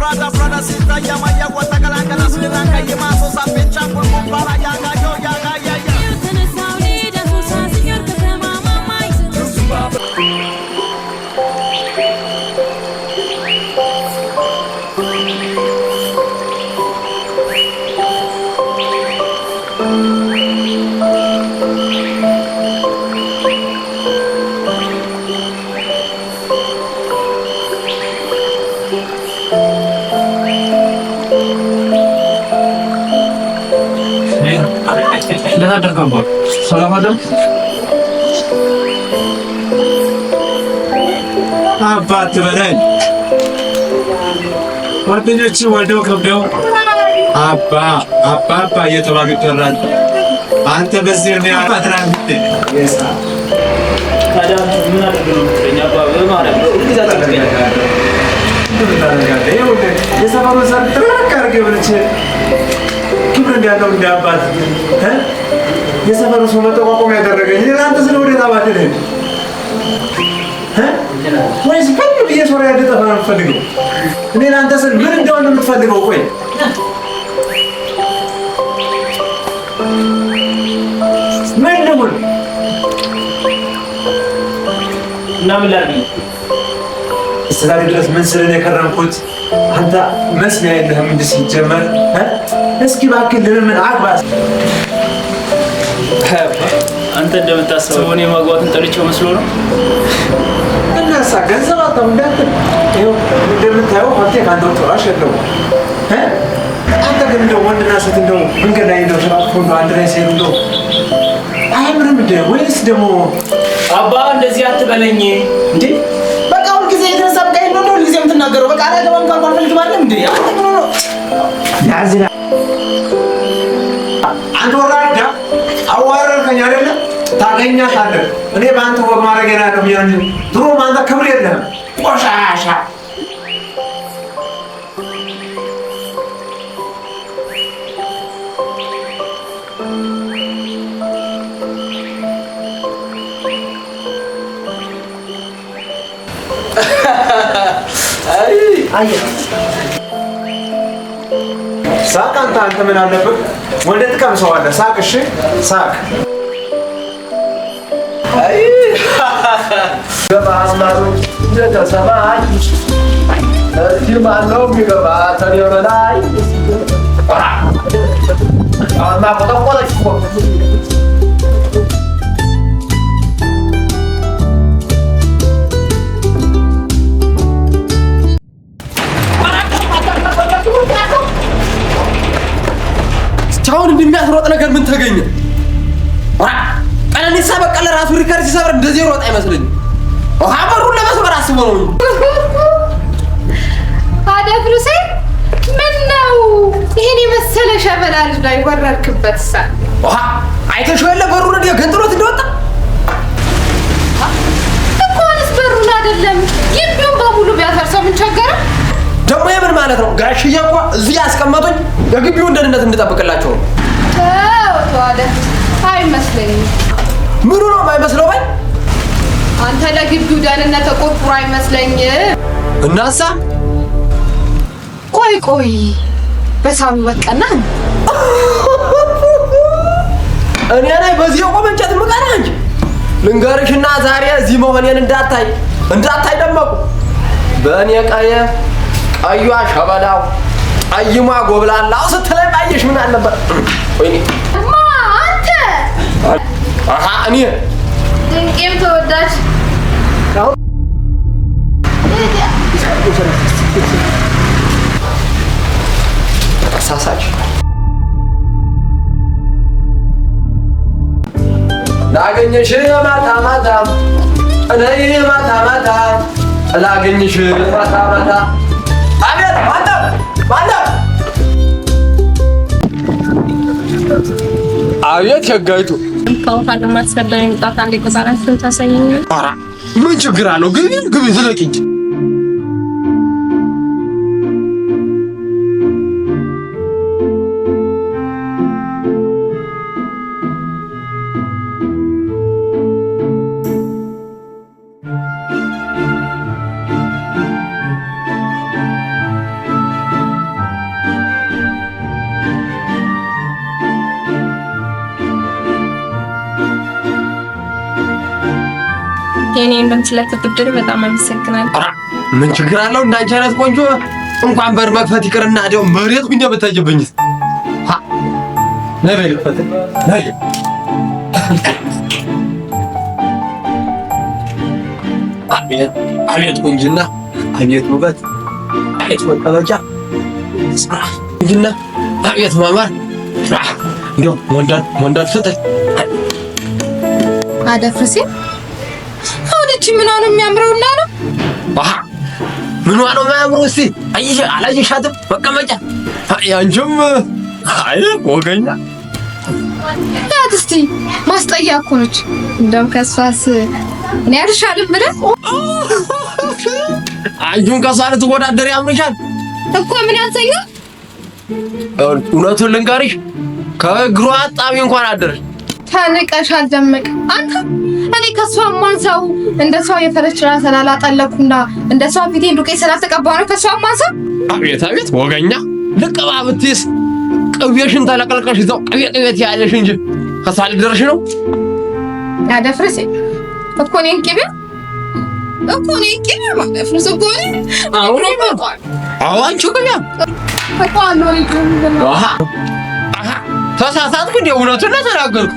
brother, brother, sister, Yamaya, Watakalanga, Sri Lanka, Yamaso, Sapicha, Mumbara, Yaga, Yaga, Yaga. Lihat ada kabar. Salam ada. Apa tuan? Waktunya cuma dua kau. Apa ya tuan tuan? Ante bersihnya apa terang itu? Yes. Ada mana dulu? Penyapa, mana? Ini jatuh ke mana? Itu benar kan? Ya udah. Ya sama besar terkar ke mana sih? Kita dia tahu dia apa? Hah? Ya sama semua tu apa yang terjadi? Ini lantas sudah tahu ni. Hah? Mana sih kan dia suara ada tu orang fadigo. Ini lantas belum dia orang fadigo kau. Mana pun. Nama lagi. Sekali terus menselnya kerana kut. Anda masnya ini ham disi jamal. Hah? Meski bakin dalam agak. አንተ እንደምታስበው እኔ ማግባትን ጠልቼው መስሎ ነው እና ገንዘብ አጣው እንዳትል ይኸው እንደምታየው ሀብቴ ከአንተ ወጥቷል የለውም አንተ ግን እንደው ወንድና ሴት እንደው መንገድ ላይ እንደው ተራክፎ እንደው አንድ ላይ ሲሄዱ እንደው አያምርም እንደ ወይስ ደግሞ አባ እንደዚህ አትበለኝ እንዴ በቃ ሁሉ ጊዜ የተነሳ በቃ ይሄን ነው ጊዜ የምትናገረው በቃ አላገባም ካልኳል ፈልግ ማለት እንዴ አንተ ምን ነው ያዝና አንተ ወራዳ አዋረርከኝ አይደለ ታገኛታለህ እኔ ባንተ ወግ ማረገና ነው ያን ድሮ ማንተ ክብር የለህም ቆሻሻ አይ ሳቅ አንተ ምን አለበት ወንድ ትቀምሰዋለህ ሳቅ እሺ ሳቅ አይ ገባማሩ እንደተሰማኝ እዚህ ማነው የሚገባ ተኔው ላይ አማ ቆጠቆጠች እኮ አሁን እንደሚያስሮጥ ነገር ምን ተገኘ? ቀነኒሳ በቀለ ራሱ ሪከርድ ሲሰብር እንደዚህ ሮጥ አይመስልኝ። ሀበሩን ለመስበር አስቦ ነው። አደፍሉሴ ምን ነው ይሄን የመሰለ ሸበላ ልጅ ላይ ወረድክበት? አይተሽው የለ በሩን እንደ ገንጥሎት እንደወጣ እንኳንስ በሩን አይደለም ግቢውን በሙሉ ቢያፈርሰው ምን ቸገረ? ደግሞ የምን ማለት ነው? ጋሽዬ እኮ እዚህ ያስቀመጡኝ የግቢውን ደህንነት እንድጠብቅላቸው ነው። ተዋደ አይመስለኝም። ምኑ ነው የማይመስለው? ባይ አንተ ለግቢው ደህንነት ተቆርቁሮ አይመስለኝም። እናሳ ቆይ በሳሚ ወቀና እኔ ላይ በዚህ ቆመ እንጨት ምቀራ እንጂ ልንገርሽና ዛሬ እዚህ መሆኔን እንዳታይ ደመቁ በእኔ ቀዩ ሸበላው ቀይሟ ጎብላላው ስትለኝ ባየሽ ምን አለበት? ወይኔ አንተ እኔ ድንቄም ተወዳጅ ሳሳች ላገኘሽ ማታ ማታ እኔ ማታ ላገኘሽ ማታ አቤት ማታ አቤት ሸጋይቱ ከውሃ ማስከበኝ ጣጣ እንደቆሳራስ ታሰኘኝ ኧረ ምን ችግር አለው ግቢ ዝለቂኝ እኔን ስለተበደረ በጣም አመሰግናለሁ። ምን ችግር አለው? እንዳንቺ አይነት ቆንጆ እንኳን በር መክፈት ይቅርና እንደው መሬት ጉኛ በታጀበኝስ ነይ ልክፈት ነይ አቤት ቁንጅና አቤት ውበት አቤት መቀበጫ ቁንጅና አቤት ማማር እንደው ወንዳል ሰጠኝ አደፍርሴ አውዲች ምን ነው የሚያምረውና ነው ምን ነው የሚያምረው? እስቲ አይሽ አላየሻትም? መቀመጫ ያንቺም አይ ወገኛ እስቲ ማስጠያ እኮ ነች። እንደውም ከሷስ እኔ አልሻልም ብለህ አንቺም ከሷ ልትወዳደር ያምርሻል እኮ ምን ያንሰኛ? እውነቱን ልንገርሽ ከእግሯ አጣቢ እንኳን አደረሽ ታነቀሻል ደመቀ አንተ እኔ ከሷ ማንሳው እንደሷ የፈረችራ ሰላላጠለኩና እንደሷ ፊቴን ዱቄ ሰላተቀባው ነው ከሷ ማንሳው። አቤት አቤት ወገኛ ልቀባብትስ ቅቤሽን ተለቀልቀሽ ይዘው ቅቤት ያለሽ እንጂ ከሷ ልደርሽ ነው ያደፍርሴ እኮ ነኝ ቅቤ ማደፍርስ እኮ ነኝ አንቺ ቅቤ እኮ አለው ተሳሳትኩ እንደ እውነቱን ተናገርኩ።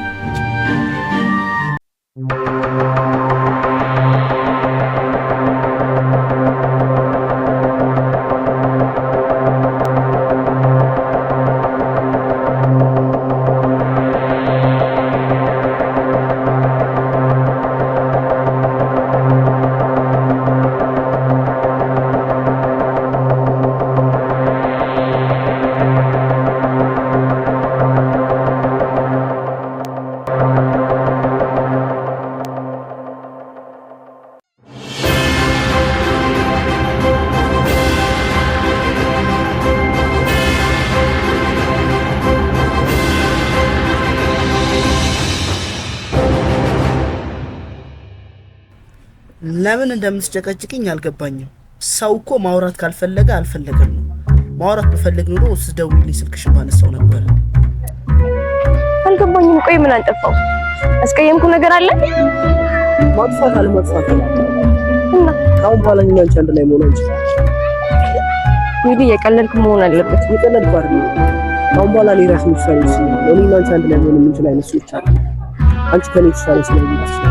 ለምን እንደምትጨቀጭቅኝ አልገባኝም። ሰው እኮ ማውራት ካልፈለገ አልፈለገም ነው። ማውራት በፈልግ ኑሮ ስደውልልኝ ስልክሽን ባነሳው ነበር። አልገባኝም። ቆይ ምን አልጠፋው? አስቀየምኩ ነገር አለ? ማጥፋት አለማጥፋት እና ካሁን በኋላ እኛ አንድ ላይ መሆን አንችልም። እንግዲህ የቀለልኩ መሆን አለበት። የቀለልኩ አይደል? ካሁን በኋላ እኔ ራሴ ምሳሌ ነው። እኔ እና አንድ ላይ መሆን የምንችል አይነት ሰዎች አሉ። አንቺ ከኔ ተሻለ ስለሚመስል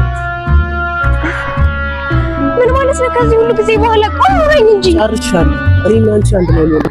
ምን ማለት ነው? ከዚህ ሁሉ ጊዜ በኋላ ቆራኝ እንጂ ጨርሻለሁ። እኔ እና አንቺ አንድ ላይ መሆን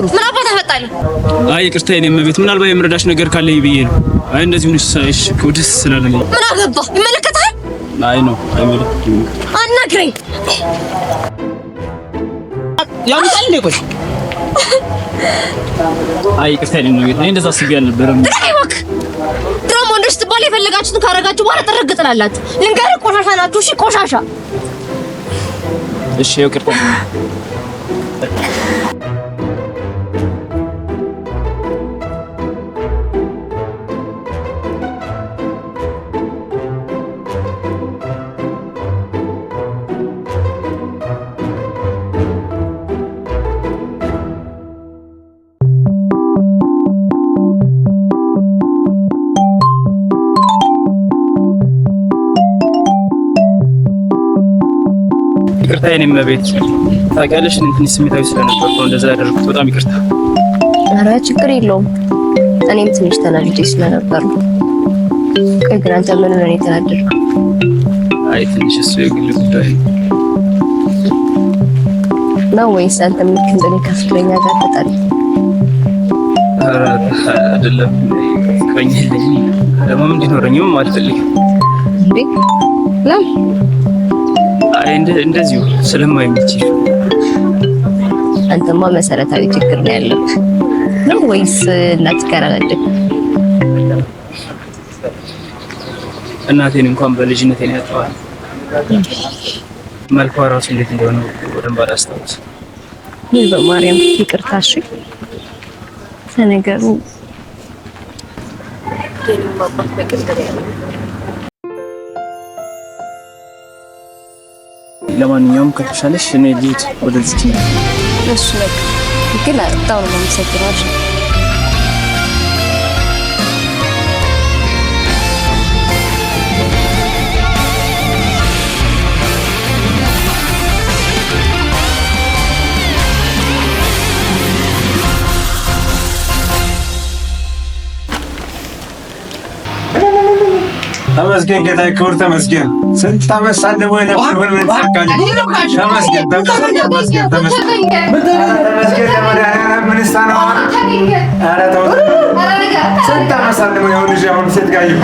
ምን አባታ ፈጣለ? አይ ይቅርታ የኔ እመቤት፣ ምናልባት የምረዳሽ ነገር ካለኝ ብዬ ነው። አይ እንደዚህ ሆነሽ ሳይሽ ከወደስ ስላለኝ። ምን አገባ? ይመለከታል? አይ ነው አይመለከትም። አናግረኝ። ያምጣል እንዴ? ቆይ አይ ይቅርታ የኔ እመቤት፣ እኔ እንደዛ አስቤ አልነበረም። አይወክ ድሮም ወንዶች ትባል የፈለጋችሁትን ካረጋችሁ በኋላ ተረግጥናላችሁ። ልንገርህ ቆሻሻ ናችሁ። እሺ ቆሻሻ። እሺ ይቅርታ እኔም በቤት ታውቂያለሽ፣ እንትን ስሜታዊ ስለነበርኩ እንደዛ ያደረኩት። በጣም ይቅርታ። ኧረ ችግር የለውም። እኔም ትንሽ ተናድጄ ስለነበር ነው። ቆይ ግን አንተ ምን ሆነህ የተናደድከው? አይ ትንሽ እሱ የግል ጉዳይ ነው ወይስ አንተም ልክ እንደኔ ከፍቅረኛ ጋር ተጣላ? አይደለም ፍቅረኛ የለኝም። ደግሞ እንዲኖረኝም አልፈልግም። እንዴ ለምን? አይ እንደዚሁ ስለማይመች። አንተማ መሰረታዊ ችግር ነው ያለብህ ነው ወይስ እናትህ ጋር አላደግም? እናቴን እንኳን በልጅነቴ ነው ያጣኋት። መልኳ ራሱ እንዴት እንደሆነ በደንብ አላስታውስም። ወይ በማርያም ይቅርታ። እሺ ተነገሩ ለማንኛውም ከተሻለሽ እኔ ልሂድ ወደዚህ። እሱ በቃ ግን አጣው ነው የምሰጥራሽ። ተመስገን ጌታዬ፣ ክብር ተመስገን። ስንት ዓመት ሳለመው የነበር ምን ተካኝ። ተመስገን ተመስገን ተመስገን ለመድኃኒዓለም ምን ይሳነዋል? ኧረ ተው ስንት ዓመት ሳለመው ያው ልጅ አሁን ሴት ጋር ይሁን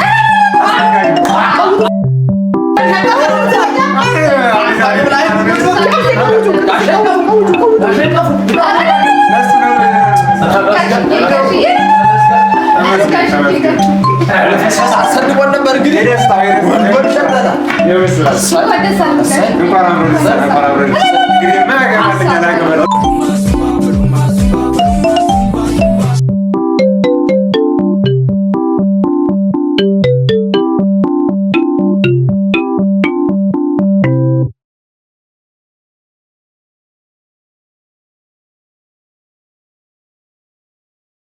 አሰድቆን ነበር ግን ደስታ